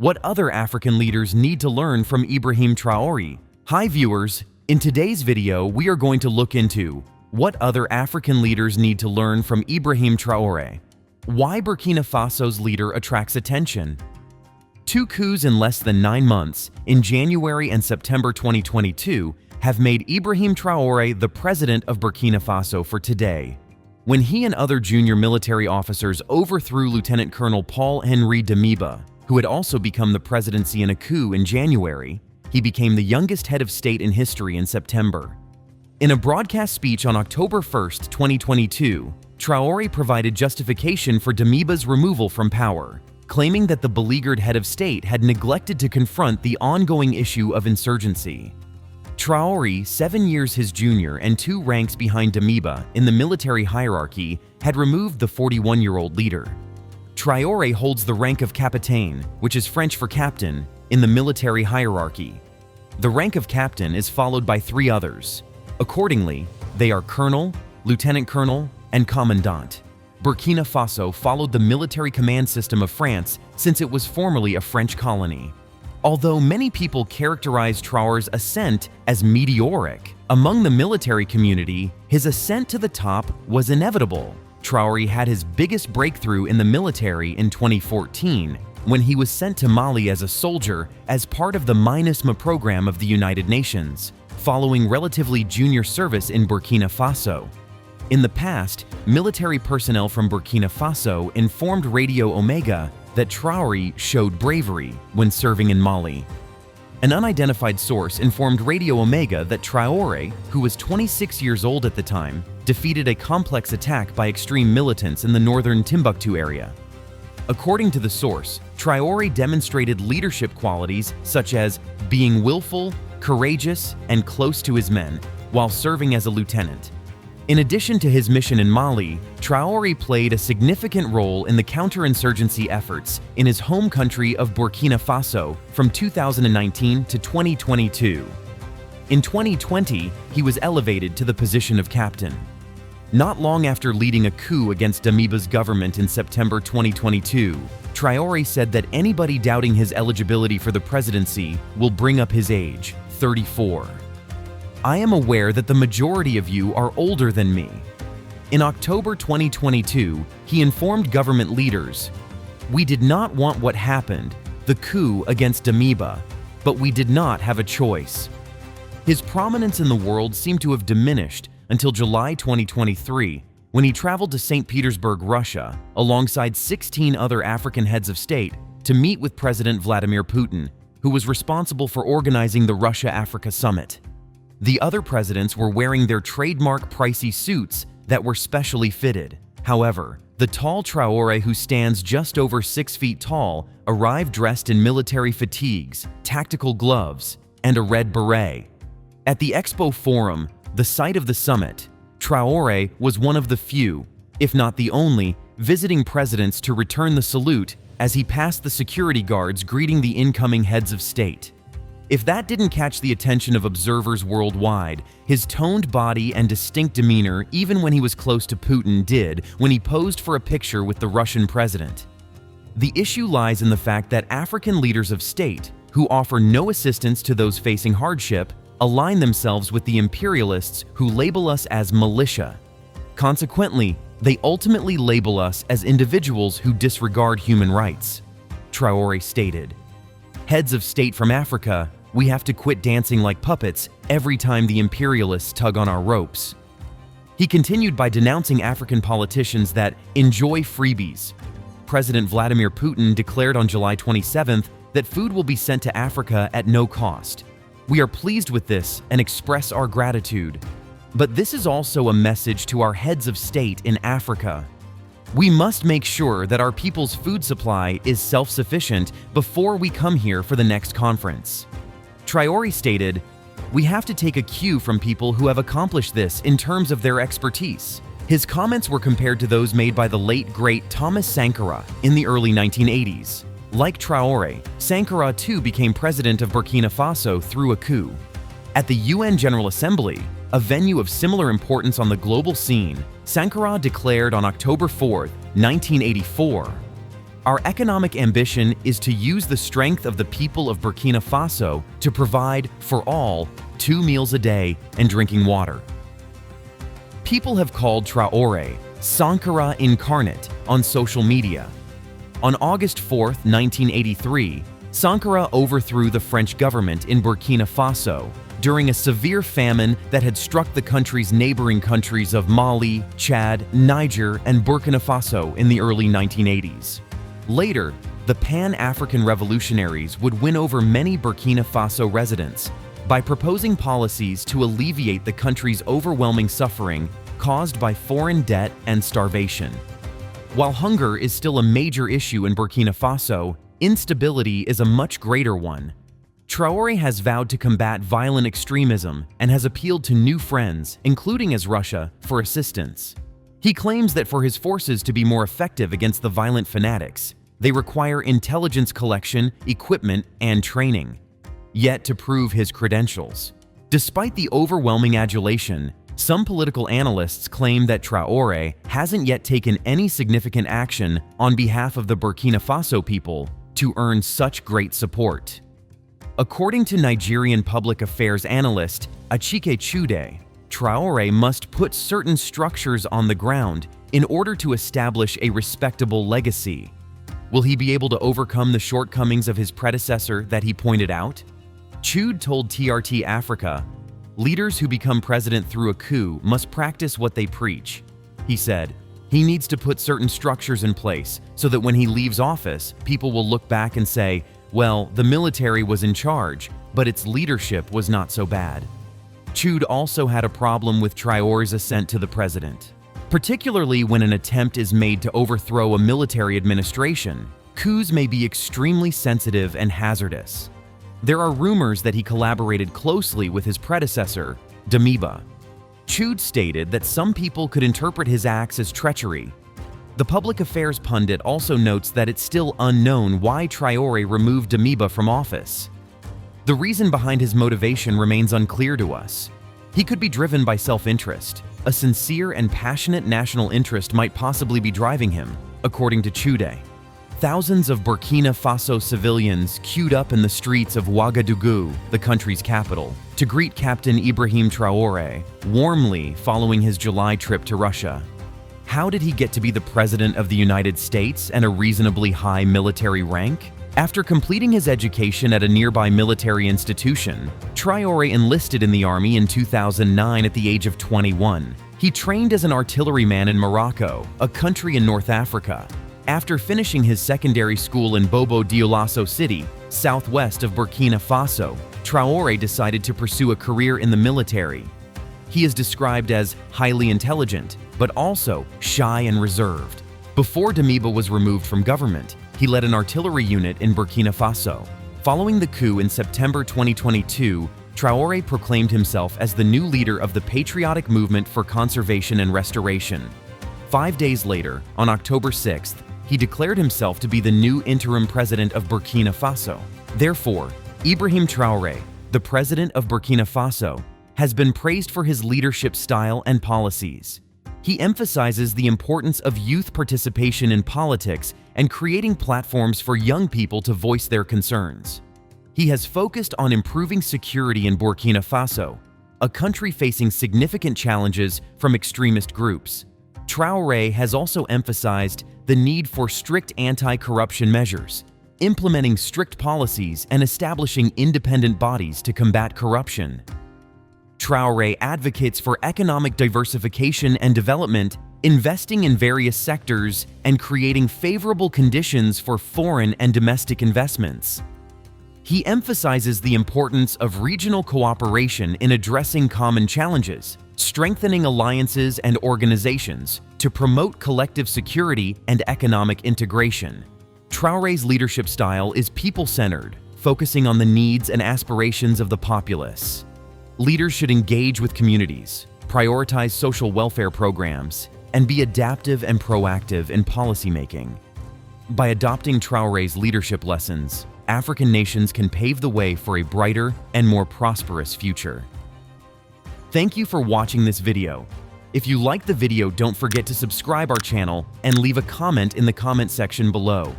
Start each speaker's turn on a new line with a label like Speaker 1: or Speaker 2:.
Speaker 1: What other African leaders need to learn from Ibrahim Traore? Hi viewers, in today's video we are going to look into what other African leaders need to learn from Ibrahim Traore. Why Burkina Faso's leader attracts attention. Two coups in less than 9 months, in January and September 2022, have made Ibrahim Traore the president of Burkina Faso for today. When he and other junior military officers overthrew Lieutenant Colonel Paul-Henri Damiba, who had also become the presidency in a coup in January, he became the youngest head of state in history in September. In a broadcast speech on October 1, 2022, Traore provided justification for Damiba's removal from power, claiming that the beleaguered head of state had neglected to confront the ongoing issue of insurgency. Traore, 7 years his junior and 2 ranks behind Damiba in the military hierarchy, had removed the 41-year-old leader. Traore holds the rank of capitaine, which is French for captain, in the military hierarchy. The rank of captain is followed by 3 others. Accordingly, they are colonel, lieutenant colonel, and commandant. Burkina Faso followed the military command system of France since it was formerly a French colony. Although many people characterize Traore's ascent as meteoric, among the military community, his ascent to the top was inevitable. Traore had his biggest breakthrough in the military in 2014, when he was sent to Mali as a soldier as part of the MINUSMA program of the United Nations, following relatively junior service in Burkina Faso. In the past, military personnel from Burkina Faso informed Radio Omega that Traore showed bravery when serving in Mali. An unidentified source informed Radio Omega that Traore, who was 26 years old at the time, defeated a complex attack by extreme militants in the northern Timbuktu area. According to the source, Traore demonstrated leadership qualities such as being willful, courageous, and close to his men while serving as a lieutenant. In addition to his mission in Mali, Traore played a significant role in the counterinsurgency efforts in his home country of Burkina Faso from 2019 to 2022. In 2020, he was elevated to the position of captain. Not long after leading a coup against Damiba's government in September 2022, Traore said that anybody doubting his eligibility for the presidency will bring up his age, 34. I am aware that the majority of you are older than me. In October 2022, he informed government leaders, "We did not want what happened, the coup against Damiba, but we did not have a choice." His prominence in the world seemed to have diminished until July 2023, when he traveled to St. Petersburg, Russia, alongside 16 other African heads of state to meet with President Vladimir Putin, who was responsible for organizing the Russia-Africa Summit. The other presidents were wearing their trademark pricey suits that were specially fitted. However, the tall Traore, who stands just over 6 feet tall, arrived dressed in military fatigues, tactical gloves, and a red beret. At the Expo Forum, the site of the summit, Traore was one of the few, if not the only, visiting presidents to return the salute as he passed the security guards greeting the incoming heads of state. If that didn't catch the attention of observers worldwide, his toned body and distinct demeanor, even when he was close to Putin, did when he posed for a picture with the Russian president. The issue lies in the fact that African leaders of state, who offer no assistance to those facing hardship, align themselves with the imperialists who label us as militia. Consequently, they ultimately label us as individuals who disregard human rights. Traore stated, "Heads of state from Africa, we have to quit dancing like puppets every time the imperialists tug on our ropes." He continued by denouncing African politicians that enjoy freebies. President Vladimir Putin declared on July 27th that food will be sent to Africa at no cost. We are pleased with this and express our gratitude. But this is also a message to our heads of state in Africa. We must make sure that our people's food supply is self-sufficient before we come here for the next conference. Traore stated, "We have to take a cue from people who have accomplished this in terms of their expertise." His comments were compared to those made by the late great Thomas Sankara in the early 1980s. Like Traore, Sankara too became president of Burkina Faso through a coup. At the UN General Assembly, a venue of similar importance on the global scene, Sankara declared on October 4, 1984, Our economic ambition is to use the strength of the people of Burkina Faso to provide, for all, 2 meals a day and drinking water. People have called Traore Sankara incarnate on social media. On August 4, 1983, Sankara overthrew the French government in Burkina Faso during a severe famine that had struck the country's neighboring countries of Mali, Chad, Niger, and Burkina Faso in the early 1980s. Later, the Pan-African revolutionaries would win over many Burkina Faso residents by proposing policies to alleviate the country's overwhelming suffering caused by foreign debt and starvation. While hunger is still a major issue in Burkina Faso, instability is a much greater one. Traore has vowed to combat violent extremism and has appealed to new friends, including as Russia, for assistance. He claims that for his forces to be more effective against the violent fanatics, they require intelligence collection, equipment, and training. Yet to prove his credentials. Despite the overwhelming adulation, some political analysts claim that Traore hasn't yet taken any significant action on behalf of the Burkina Faso people to earn such great support. According to Nigerian public affairs analyst Achike Chude, Traore must put certain structures on the ground in order to establish a respectable legacy. Will he be able to overcome the shortcomings of his predecessor that he pointed out? Chude told TRT Africa, "Leaders who become president through a coup must practice what they preach." He said, he needs to put certain structures in place so that when he leaves office, people will look back and say, well, the military was in charge, but its leadership was not so bad. Chude also had a problem with Traore's ascent to the president. Particularly when an attempt is made to overthrow a military administration, coups may be extremely sensitive and hazardous. There are rumors that he collaborated closely with his predecessor, Damiba. Chude stated that some people could interpret his acts as treachery. The public affairs pundit also notes that it's still unknown why Traore removed Damiba from office. The reason behind his motivation remains unclear to us. He could be driven by self-interest. A sincere and passionate national interest might possibly be driving him, according to Chude. Thousands of Burkina Faso civilians queued up in the streets of Ouagadougou, the country's capital, to greet Captain Ibrahim Traore, warmly following his July trip to Russia. How did he get to be the President of the United States and a reasonably high military rank? After completing his education at a nearby military institution, Traore enlisted in the army in 2009 at the age of 21. He trained as an artilleryman in Morocco, a country in North Africa. After finishing his secondary school in Bobo Dioulasso City, southwest of Burkina Faso, Traore decided to pursue a career in the military. He is described as highly intelligent, but also shy and reserved. Before Damiba was removed from government, he led an artillery unit in Burkina Faso. Following the coup in September 2022, Traore proclaimed himself as the new leader of the Patriotic Movement for Conservation and Restoration. 5 days later, on October 6th, he declared himself to be the new interim president of Burkina Faso. Therefore, Ibrahim Traore, the president of Burkina Faso, has been praised for his leadership style and policies. He emphasizes the importance of youth participation in politics and creating platforms for young people to voice their concerns. He has focused on improving security in Burkina Faso, a country facing significant challenges from extremist groups. Traore has also emphasized the need for strict anti-corruption measures, implementing strict policies and establishing independent bodies to combat corruption. Traore advocates for economic diversification and development, investing in various sectors, and creating favorable conditions for foreign and domestic investments. He emphasizes the importance of regional cooperation in addressing common challenges, strengthening alliances and organizations to promote collective security and economic integration. Traore's leadership style is people-centered, focusing on the needs and aspirations of the populace. Leaders should engage with communities, prioritize social welfare programs, and be adaptive and proactive in policymaking. By adopting Traore's leadership lessons, African nations can pave the way for a brighter and more prosperous future. Thank you for watching this video. If you liked the video, don't forget to subscribe our channel and leave a comment in the comment section below.